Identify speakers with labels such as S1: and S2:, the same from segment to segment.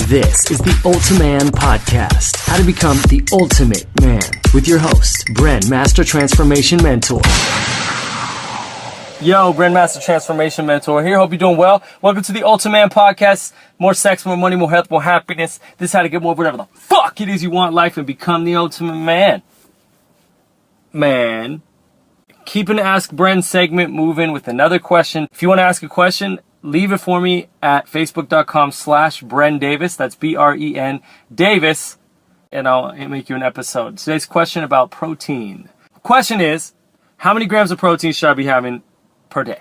S1: This is the Ultiman Podcast, how to become the ultimate man, with your host, Bren, Master Transformation Mentor.
S2: Yo, Bren, Master Transformation Mentor here. Hope you're doing well. Welcome to the Ultiman Podcast. More sex, more money, more health, more happiness. This is how to get more whatever the fuck it is you want in life and become the ultimate man. Keeping the Ask Bren segment moving with another question. If you want to ask a question, leave it for me at facebook.com/Bren Davis. That's B-R-E-N Davis. And I'll make you an episode. Today's question about protein. Question is, how many grams of protein should I be having per day?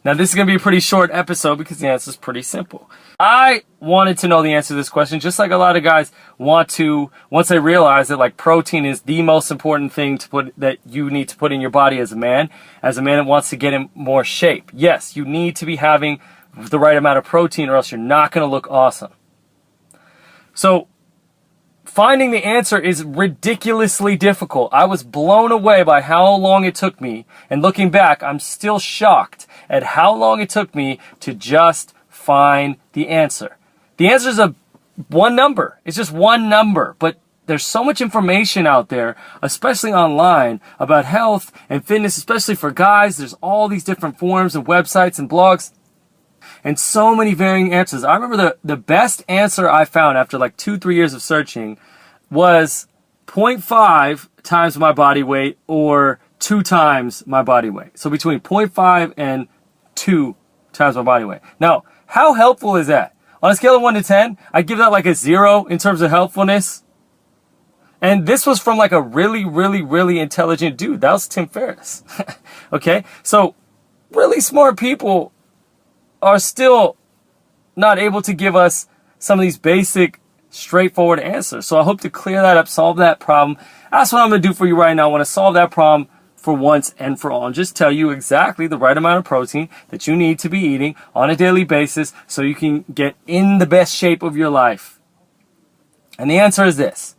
S2: Now, this is going to be a pretty short episode because the answer is pretty simple. I wanted to know the answer to this question, just like a lot of guys want to, once they realize that like protein is the most important thing to put, that you need to put in your body as a man that wants to get in more shape. Yes, you need to be having the right amount of protein or else you're not going to look awesome. So, finding the answer is ridiculously difficult. I was blown away by how long it took me. And looking back, I'm still shocked at how long it took me to just find the answer. The answer is one number. It's just one number. But there's so much information out there, especially online, about health and fitness, especially for guys. There's all these different forums and websites and blogs. And so many varying answers. I remember the best answer I found after like 2-3 years of searching was 0.5 times my body weight or 2 times my body weight. So between 0.5 and 2 times my body weight. Now, how helpful is that? On a scale of 1 to 10, I'd give that like a 0 in terms of helpfulness. And this was from like a really, really, really intelligent dude. That was Tim Ferriss. Okay? So, really smart people are still not able to give us some of these basic, straightforward answers. So I hope to clear that up, solve that problem. That's what I'm going to do for you right now. I want to solve that problem for once and for all and just tell you exactly the right amount of protein that you need to be eating on a daily basis so you can get in the best shape of your life. And the answer is this: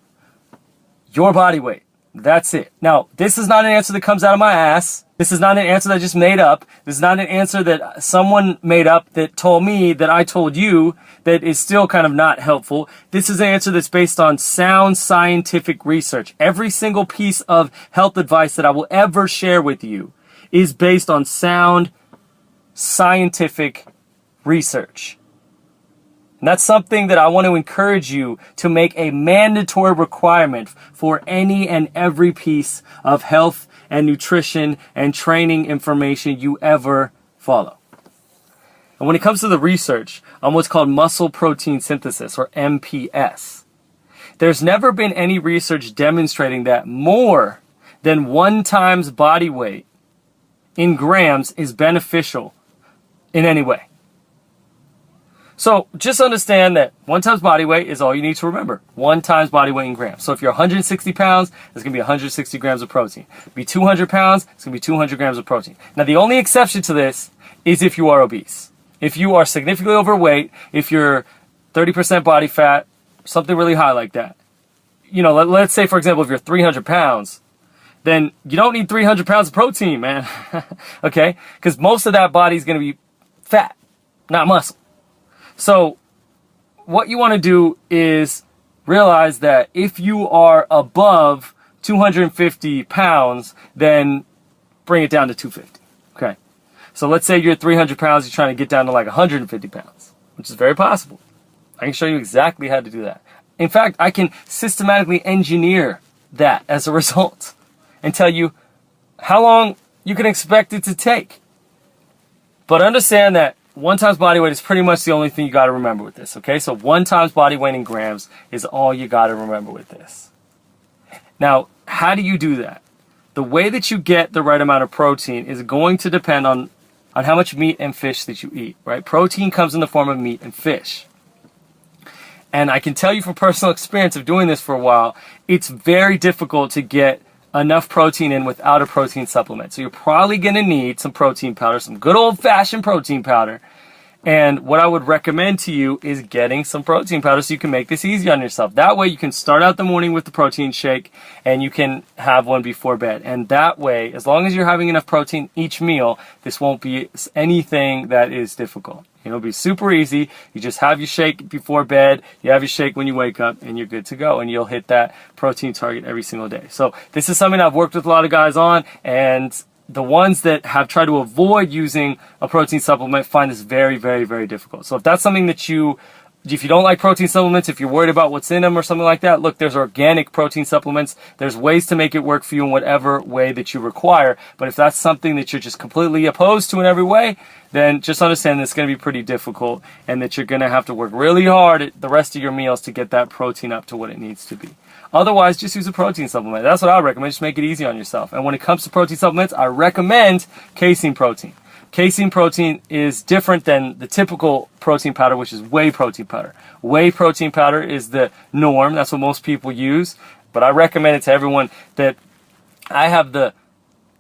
S2: your body weight. That's it. Now, this is not an answer that comes out of my ass. This is not an answer that I just made up. This is not an answer that someone made up that told me that I told you that is still kind of not helpful. This is an answer that's based on sound scientific research. Every single piece of health advice that I will ever share with you is based on sound scientific research. And that's something that I want to encourage you to make a mandatory requirement for any and every piece of health and nutrition and training information you ever follow. And when it comes to the research on what's called muscle protein synthesis, or MPS, there's never been any research demonstrating that more than 1 times body weight in grams is beneficial in any way. So just understand that 1 times body weight is all you need to remember. 1 times body weight in grams. So if you're 160 pounds, it's going to be 160 grams of protein. If you be 200 pounds, it's going to be 200 grams of protein. Now, the only exception to this is if you are obese. If you are significantly overweight, if you're 30% body fat, something really high like that. You know, let's say, for example, if you're 300 pounds, then you don't need 300 pounds of protein, man. Okay? Because most of that body is going to be fat, not muscle. So what you want to do is realize that if you are above 250 pounds, then bring it down to 250. Okay. So let's say you're 300 pounds, you're trying to get down to like 150 pounds, which is very possible. I can show you exactly how to do that. In fact, I can systematically engineer that as a result and tell you how long you can expect it to take. But understand that 1 times body weight is pretty much the only thing you got to remember with this, okay? So 1 times body weight in grams is all you got to remember with this. Now, how do you do that? The way that you get the right amount of protein is going to depend on how much meat and fish that you eat, right? Protein comes in the form of meat and fish. And I can tell you from personal experience of doing this for a while, it's very difficult to get enough protein in without a protein supplement. So you're probably going to need some protein powder, some good old-fashioned protein powder. And what I would recommend to you is getting some protein powder so you can make this easy on yourself. That way you can start out the morning with the protein shake and you can have one before bed. And that way, as long as you're having enough protein each meal, this won't be anything that is difficult. It'll be super easy. You just have your shake before bed, you have your shake when you wake up, and you're good to go. And you'll hit that protein target every single day. So this is something I've worked with a lot of guys on, and the ones that have tried to avoid using a protein supplement find this very, very, very difficult. So if that's something that if you don't like protein supplements, if you're worried about what's in them or something like that, look, there's organic protein supplements. There's ways to make it work for you in whatever way that you require. But if that's something that you're just completely opposed to in every way, then just understand that it's going to be pretty difficult and that you're going to have to work really hard at the rest of your meals to get that protein up to what it needs to be. Otherwise, just use a protein supplement. That's what I recommend. Just make it easy on yourself. And when it comes to protein supplements, I recommend casein protein. Casein protein is different than the typical protein powder, which is whey protein powder. Whey protein powder is the norm. That's what most people use. But I recommend it to everyone that I have the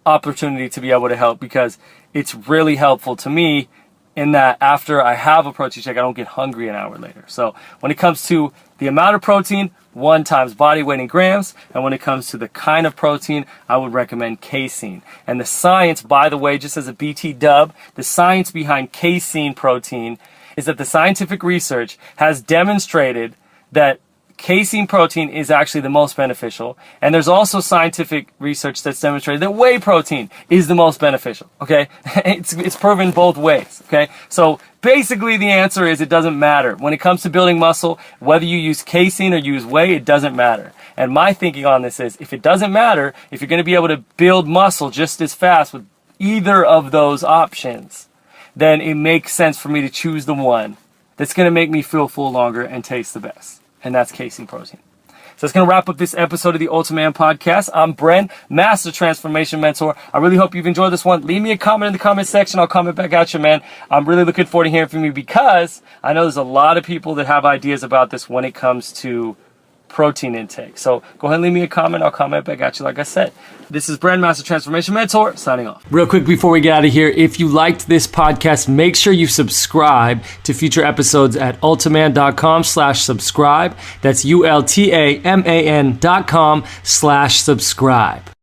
S2: opportunity to be able to help, because it's really helpful to me in that after I have a protein shake, I don't get hungry an hour later. So when it comes to the amount of protein, 1 times body weight in grams. And when it comes to the kind of protein, I would recommend casein. And the science, by the way, just as a BT dub, the science behind casein protein is that the scientific research has demonstrated that casein protein is actually the most beneficial. And there's also scientific research that's demonstrated that whey protein is the most beneficial. Okay? It's proven both ways. Okay? So basically the answer is it doesn't matter. When it comes to building muscle, whether you use casein or use whey, it doesn't matter. And my thinking on this is, if it doesn't matter, if you're going to be able to build muscle just as fast with either of those options, then it makes sense for me to choose the one that's going to make me feel full longer and taste the best. And that's casein protein. So that's going to wrap up this episode of the Ultimate Man Podcast. I'm Bren, Master Transformation Mentor. I really hope you've enjoyed this one. Leave me a comment in the comment section. I'll comment back at you, man. I'm really looking forward to hearing from you, because I know there's a lot of people that have ideas about this when it comes to protein intake. So go ahead and leave me a comment. I'll comment back at you, like I said. This is Bren, Master Transformation Mentor, signing off. Real quick before we get out of here, if you liked this podcast, make sure you subscribe to future episodes at ultaman.com/subscribe. That's ULTAMAN.com/subscribe.